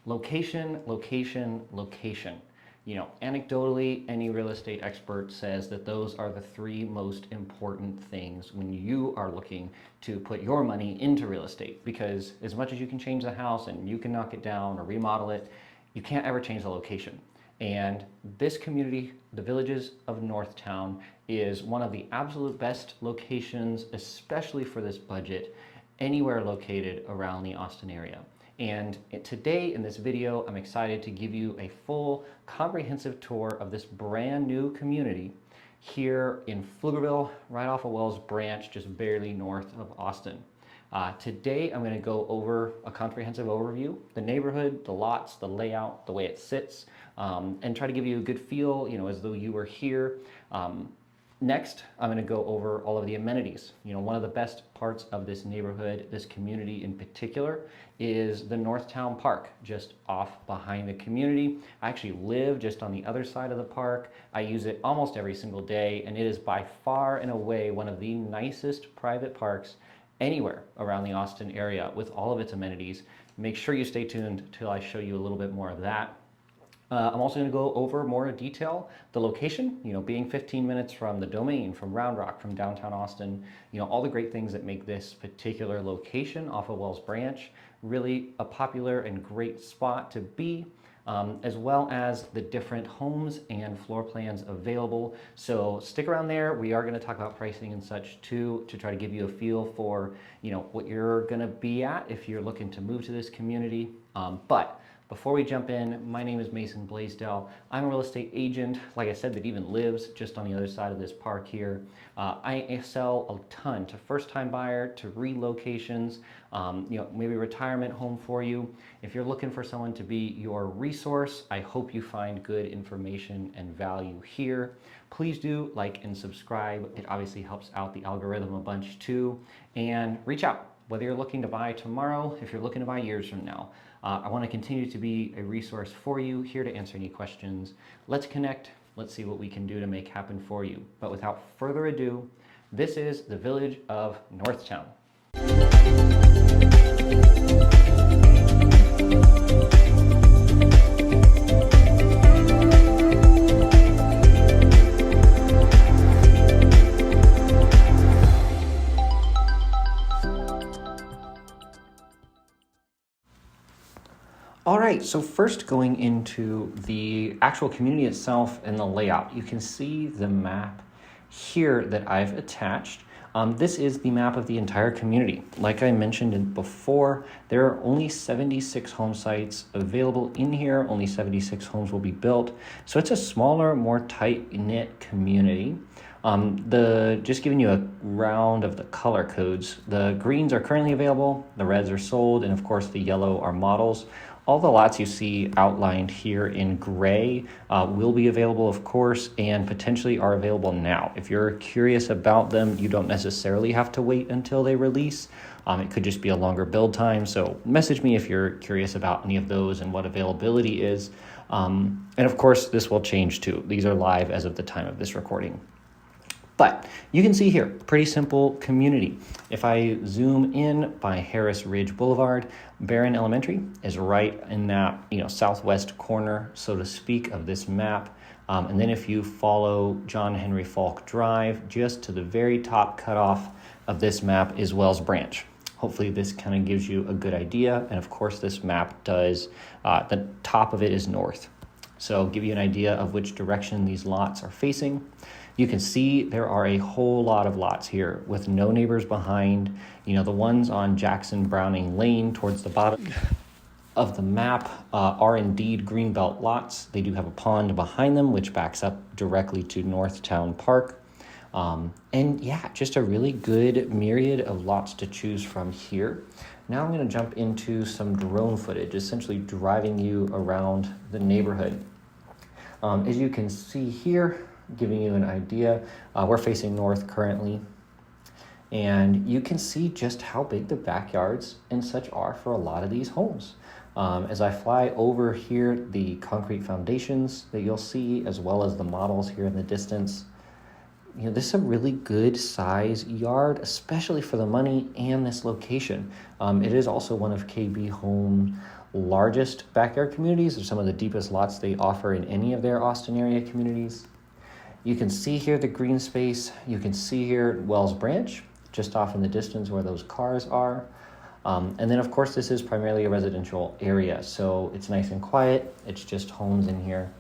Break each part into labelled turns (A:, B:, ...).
A: Location, location, location. Anecdotally, any real estate expert says that those are the three most important things when you are looking to put your money into real estate. Because as much as you can change the house and you can knock it down or remodel it, you can't ever change the location. And this community, the Villages of Northtown, is one of the absolute best locations, especially for this budget, anywhere located around the Austin area. And today in this video, I'm excited to give you a full comprehensive tour of this brand new community here in Pflugerville, right off of Wells Branch, just barely north of Austin. Today, I'm going to go over a comprehensive overview, the neighborhood, the lots, the layout, the way it sits, and try to give you a good feel, as though you were here. Next, I'm going to go over all of the amenities. One of the best parts of this neighborhood, this community in particular, is the Northtown Park, just off behind the community. I actually live just on the other side of the park. I use it almost every single day, and it is by far and away one of the nicest private parks anywhere around the Austin area with all of its amenities. Make sure you stay tuned till I show you a little bit more of that. I'm also going to go over more detail, the location, being 15 minutes from the Domain, from Round Rock, from downtown Austin, all the great things that make this particular location off of Wells Branch really a popular and great spot to be, as well as the different homes and floor plans available. So stick around there. We are going to talk about pricing and such too, to try to give you a feel for, what you're going to be at if you're looking to move to this community. But before we jump in, my name is Mason Bleasdell. I'm a real estate agent, like I said, that even lives just on the other side of this park here. I sell a ton to first-time buyer, to relocations, maybe retirement home for you. If you're looking for someone to be your resource, I hope you find good information and value here. Please do like and subscribe. It obviously helps out the algorithm a bunch too. And reach out, whether you're looking to buy tomorrow, if you're looking to buy years from now. I want to continue to be a resource for you, here to answer any questions. Let's connect. Let's see what we can do to make happen for you. But without further ado, this is the Village of Northtown. All right, so first going into the actual community itself and the layout, you can see the map here that I've attached. This is the map of the entire community. Like I mentioned before, there are only 76 home sites available in here. Only 76 homes will be built. So it's a smaller, more tight-knit community. Just giving you a round of the color codes. The greens are currently available, the reds are sold, and of course the yellow are models. All the lots you see outlined here in gray will be available, of course, and potentially are available now. If you're curious about them, you don't necessarily have to wait until they release. It could just be a longer build time. So message me if you're curious about any of those and what availability is. And of course, this will change too. These are live as of the time of this recording. But you can see here, pretty simple community. If I zoom in by Harris Ridge Boulevard, Barron Elementary is right in that southwest corner, so to speak, of this map. And then if you follow John Henry Falk Drive, just to the very top cutoff of this map is Wells Branch. Hopefully this kind of gives you a good idea. And of course this map does, the top of it is north. So give you an idea of which direction these lots are facing. You can see there are a whole lot of lots here with no neighbors behind. The ones on Jackson Browning Lane towards the bottom of the map are indeed greenbelt lots. They do have a pond behind them, which backs up directly to Northtown Park. And yeah, just a really good myriad of lots to choose from here. Now I'm going to jump into some drone footage, essentially driving you around the neighborhood. As you can see here, giving you an idea, we're facing north currently, and you can see just how big the backyards and such are for a lot of these homes. As I fly over here, the concrete foundations that you'll see, as well as the models here in the distance, this is a really good size yard, especially for the money and this location. It is also one of KB Home largest backyard communities. They're some of the deepest lots they offer in any of their Austin area communities. You can see here the green space. You can see here Wells Branch, just off in the distance where those cars are. And then of course this is primarily a residential area, so it's nice and quiet. It's just homes in here.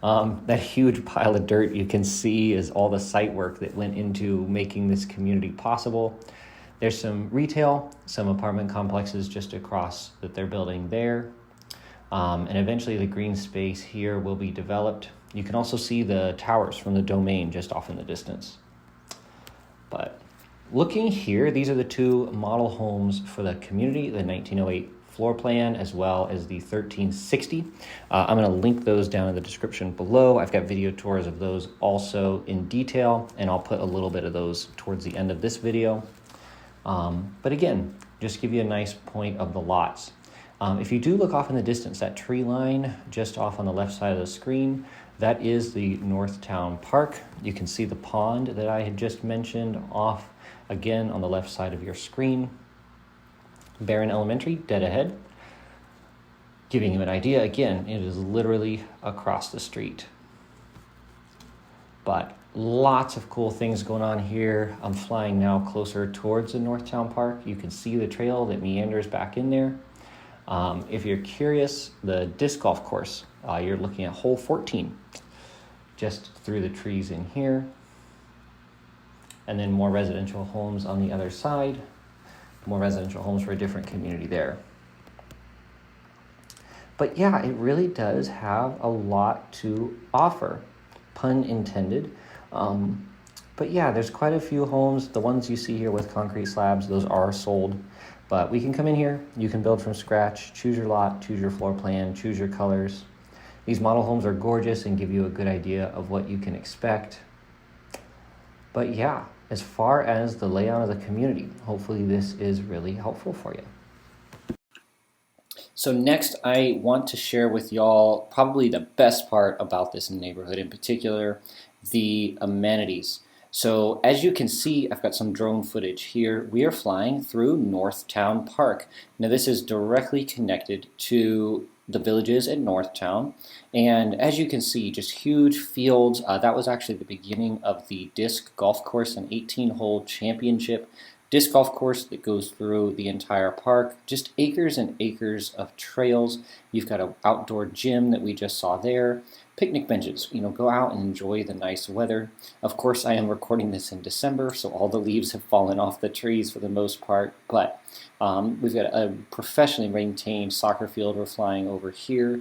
A: That huge pile of dirt you can see is all the site work that went into making this community possible. There's some retail, some apartment complexes just across that they're building there. And eventually the green space here will be developed. You can also see the towers from the domain just off in the distance. But looking here, these are the two model homes for the community, the 1908 floor plan as well as the 1360. I'm going to link those down in the description below. I've got video tours of those also in detail, and I'll put a little bit of those towards the end of this video. But again, just give you a nice point of the lots. If you do look off in the distance, that tree line just off on the left side of the screen, that is the Northtown Park. You can see the pond that I had just mentioned off again on the left side of your screen. Barron Elementary, dead ahead. Giving you an idea, again, it is literally across the street. But lots of cool things going on here. I'm flying now closer towards the Northtown Park. You can see the trail that meanders back in there. If you're curious, the disc golf course, you're looking at hole 14, just through the trees in here. And then more residential homes on the other side, more residential homes for a different community there. But yeah, it really does have a lot to offer, pun intended. But yeah, there's quite a few homes. The ones you see here with concrete slabs, those are sold. But we can come in here, you can build from scratch, choose your lot, choose your floor plan, choose your colors. These model homes are gorgeous and give you a good idea of what you can expect. But yeah, as far as the layout of the community, hopefully this is really helpful for you. So next, I want to share with y'all probably the best part about this neighborhood, in particular, the amenities. So as you can see, I've got some drone footage here. We are flying through Northtown Park. Now this is directly connected to the villages at Northtown. And as you can see, just huge fields. That was actually the beginning of the disc golf course, an 18-hole championship disc golf course that goes through the entire park. Just acres and acres of trails. You've got an outdoor gym that we just saw there. Picnic benches, go out and enjoy the nice weather. Of course, I am recording this in December, so all the leaves have fallen off the trees for the most part, but we've got a professionally maintained soccer field we're flying over here.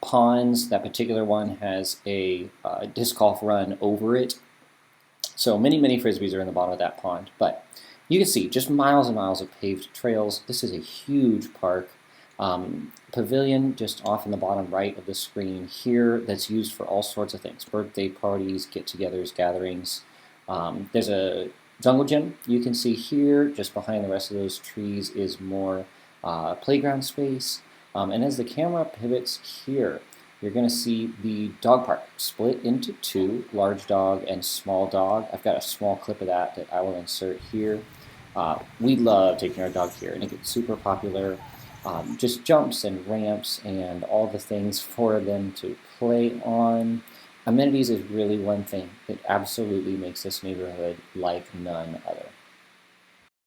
A: Ponds, that particular one has a disc golf run over it. So many, many Frisbees are in the bottom of that pond, but you can see just miles and miles of paved trails. This is a huge park. Pavilion just off in the bottom right of the screen here that's used for all sorts of things, birthday parties, get-togethers, gatherings. There's a jungle gym you can see here. Just behind the rest of those trees is more playground space. And as the camera pivots here, you're going to see the dog park split into two, large dog and small dog. I've got a small clip of that I will insert here. We love taking our dog here, and it gets super popular. Just jumps and ramps and all the things for them to play on. Amenities is really one thing that absolutely makes this neighborhood like none other.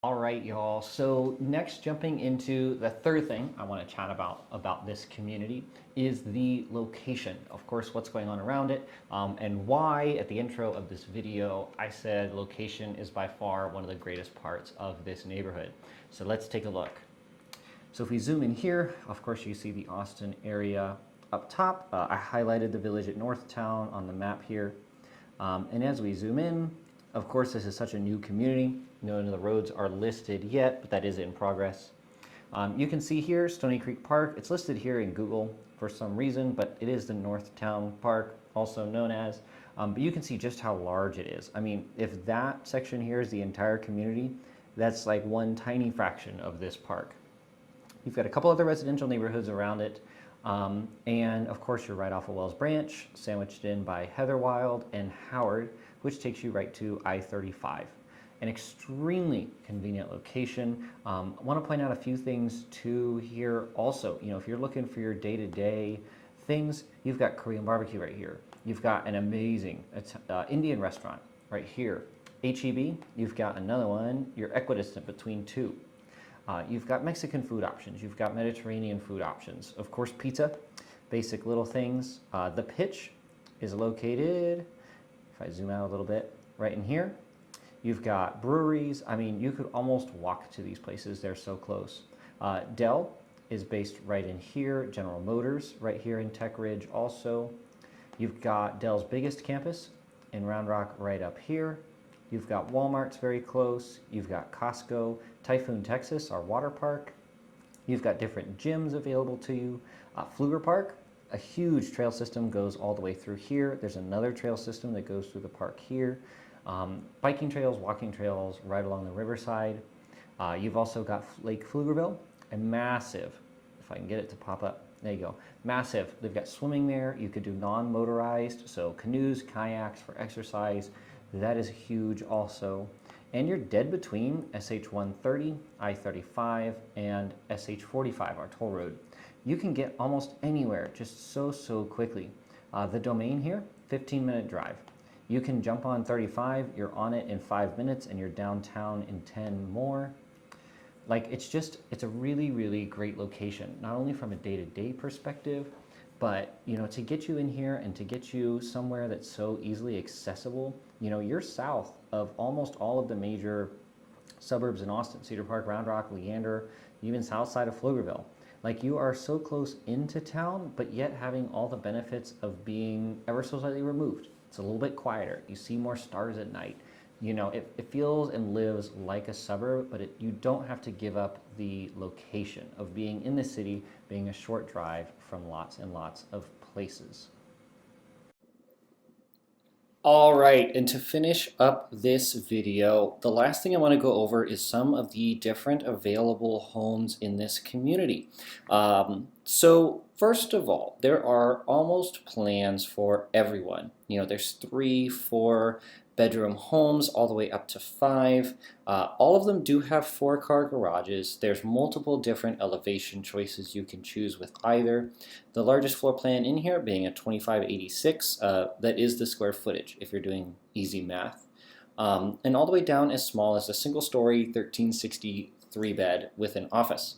A: All right, y'all. So next, jumping into the third thing I want to chat about this community is the location. Of course, what's going on around it, and why at the intro of this video I said location is by far one of the greatest parts of this neighborhood. So let's take a look. So if we zoom in here, of course you see the Austin area up top. I highlighted the village at Northtown on the map here. And as we zoom in, of course this is such a new community. None of the roads are listed yet, but that is in progress. You can see here Stony Creek Park. It's listed here in Google for some reason, but it is the Northtown Park, also known as. But you can see just how large it is. I mean, if that section here is the entire community, that's like one tiny fraction of this park. You've got a couple other residential neighborhoods around it, and of course you're right off of Wells Branch, sandwiched in by Heatherwild and Howard, which takes you right to I-35. An extremely convenient location. I want to point out a few things too here also. If you're looking for your day-to-day things, you've got Korean barbecue right here. You've got an amazing Indian restaurant right here. HEB, you've got another one. You're equidistant between two. You've got Mexican food options. You've got Mediterranean food options. Of course, pizza, basic little things. The Pitch is located, if I zoom out a little bit, right in here. You've got breweries. I mean, you could almost walk to these places. They're so close. Dell is based right in here. General Motors right here in Tech Ridge also. You've got Dell's biggest campus in Round Rock right up here. You've got Walmart's very close. You've got Costco, Typhoon, Texas, our water park. You've got different gyms available to you. Pfluger Park, a huge trail system goes all the way through here. There's another trail system that goes through the park here. Biking trails, walking trails right along the riverside. You've also got Lake Pflugerville, a massive, if I can get it to pop up, there you go, massive. They've got swimming there. You could do non-motorized, so canoes, kayaks for exercise. That is huge also. And you're dead between SH-130, I-35, and SH-45, our toll road. You can get almost anywhere just so quickly. The Domain here, 15-minute drive. You can jump on 35, you're on it in 5 minutes, and you're downtown in 10 more. Like, it's a really great location, not only from a day-to-day perspective, but, to get you in here and to get you somewhere that's so easily accessible. You're south of almost all of the major suburbs in Austin: Cedar Park, Round Rock, Leander, even south side of Pflugerville. Like, you are so close into town, but yet having all the benefits of being ever so slightly removed. It's a little bit quieter. You see more stars at night. It feels and lives like a suburb, but you don't have to give up the location of being in the city, being a short drive from lots and lots of places. All right, and to finish up this video, the last thing I want to go over is some of the different available homes in this community. So first of all, there are almost plans for everyone. There's 3, 4 bedroom homes all the way up to 5. All of them do have 4-car garages. There's multiple different elevation choices you can choose with either. The largest floor plan in here being a 2586, that is the square footage if you're doing easy math. And all the way down as small as a single-story 1360 3-bed with an office.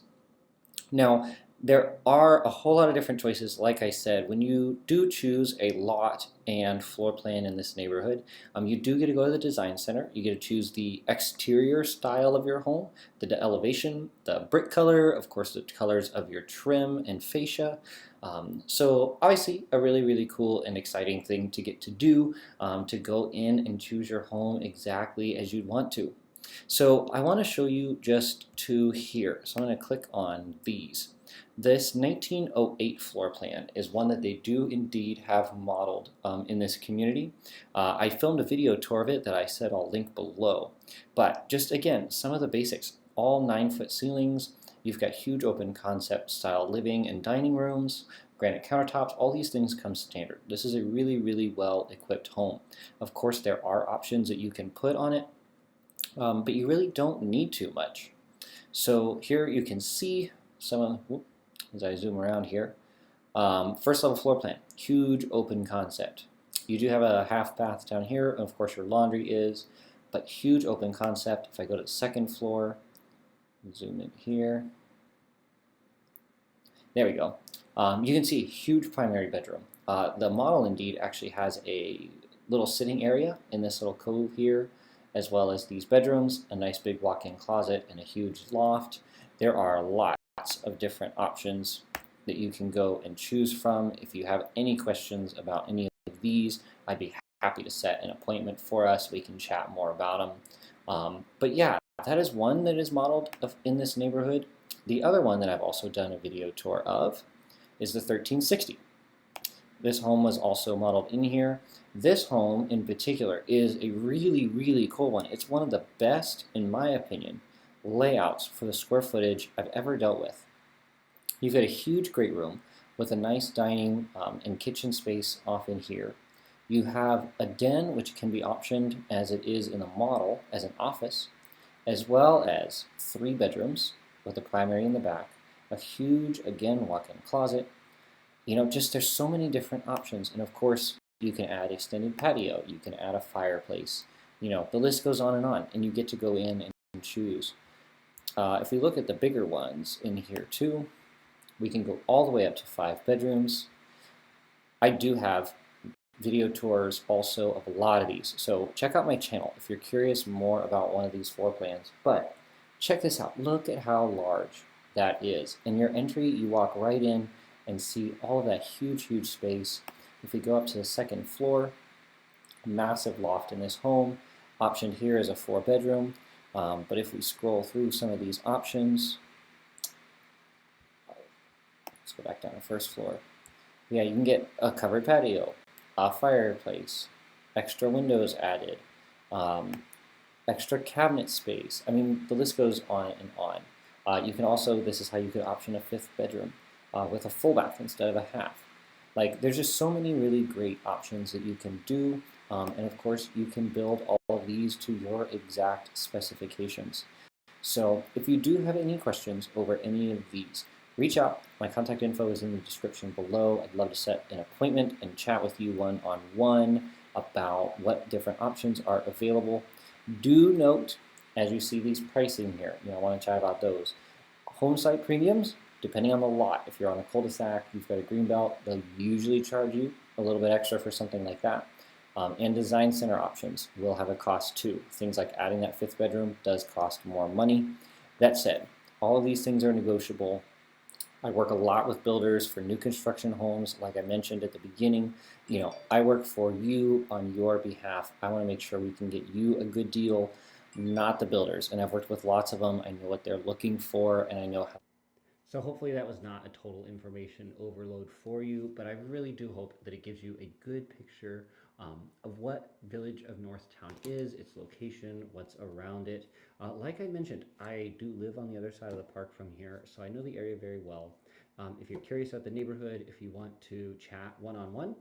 A: Now, there are a whole lot of different choices. Like I said, when you do choose a lot and floor plan in this neighborhood, you do get to go to the design center. You get to choose the exterior style of your home, the elevation, the brick color, of course the colors of your trim and fascia. So obviously a really cool and exciting thing to get to do, to go in and choose your home exactly as you'd want to. So I want to show you just 2 here. So I'm going to click on these. This 1908 floor plan is one that they do indeed have modeled in this community. I filmed a video tour of it that I said I'll link below. But just again, some of the basics. All 9-foot ceilings. You've got huge open concept style living and dining rooms, granite countertops. All these things come standard. This is a really well equipped home. Of course, there are options that you can put on it, but you really don't need too much. So here you can see some of, as I zoom around here, first level floor plan, huge open concept. You do have a half bath down here, and of course your laundry is, but huge open concept. If I go to the second floor, zoom in here, there we go. You can see a huge primary bedroom. The model indeed actually has a little sitting area in this little cove here, as well as these bedrooms, a nice big walk-in closet, and a huge loft. There are lots of different options that you can go and choose from. If you have any questions about any of these, I'd be happy to set an appointment for us. We can chat more about them. But yeah, that is one that is modeled in this neighborhood. The other one that I've also done a video tour of is the 1360. This home was also modeled in here. This home in particular is a really cool one. It's one of the best, in my opinion, layouts for the square footage I've ever dealt with. You've got a huge great room with a nice dining and kitchen space off in here. You have a den, which can be optioned as it is in the model as an office, as well as 3 bedrooms with a primary in the back, a huge, again, walk-in closet. Just there's so many different options. And of course, you can add extended patio, you can add a fireplace. The list goes on, and you get to go in and choose. If we look at the bigger ones in here too, we can go all the way up to 5 bedrooms. I do have video tours also of a lot of these. So check out my channel if you're curious more about one of these floor plans. But check this out. Look at how large that is. In your entry, you walk right in and see all of that huge, huge space. If we go up to the second floor, massive loft in this home. Optioned here is a 4-bedroom. But if we scroll through some of these options, let's go back down to first floor. Yeah, you can get a covered patio, a fireplace, extra windows added, extra cabinet space. I mean, the list goes on and on. You can also, this is how you could option a 5th bedroom with a full bath instead of a half. Like, there's just so many really great options that you can do. And of course, you can build all of these to your exact specifications. So if you do have any questions over any of these, reach out. My contact info is in the description below. I'd love to set an appointment and chat with you one-on-one about what different options are available. Do note, as you see these pricing here, I want to chat about those. Home site premiums, depending on the lot. If you're on a cul-de-sac, you've got a green belt, they'll usually charge you a little bit extra for something like that. And design center options will have a cost too. Things like adding that 5th bedroom does cost more money. That said, all of these things are negotiable. I work a lot with builders for new construction homes. Like I mentioned at the beginning, I work for you on your behalf. I want to make sure we can get you a good deal, not the builders. And I've worked with lots of them. I know what they're looking for, and I know how. So hopefully that was not a total information overload for you, but I really do hope that it gives you a good picture of what Village of Northtown is, its location, what's around it. Like I mentioned, I do live on the other side of the park from here, so I know the area very well. If you're curious about the neighborhood, if you want to chat one-on-one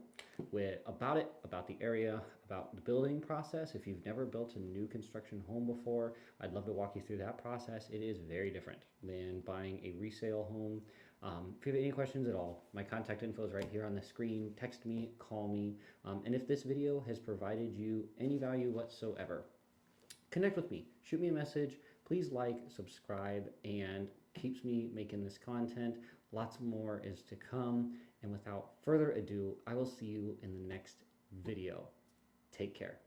A: about the area, about the building process, if you've never built a new construction home before, I'd love to walk you through that process. It is very different than buying a resale home. If you have any questions at all, my contact info is right here on the screen. Text me, call me, and if this video has provided you any value whatsoever, connect with me, shoot me a message. Please like, subscribe, and keeps me making this content. Lots more is to come, and without further ado, I will see you in the next video. Take care.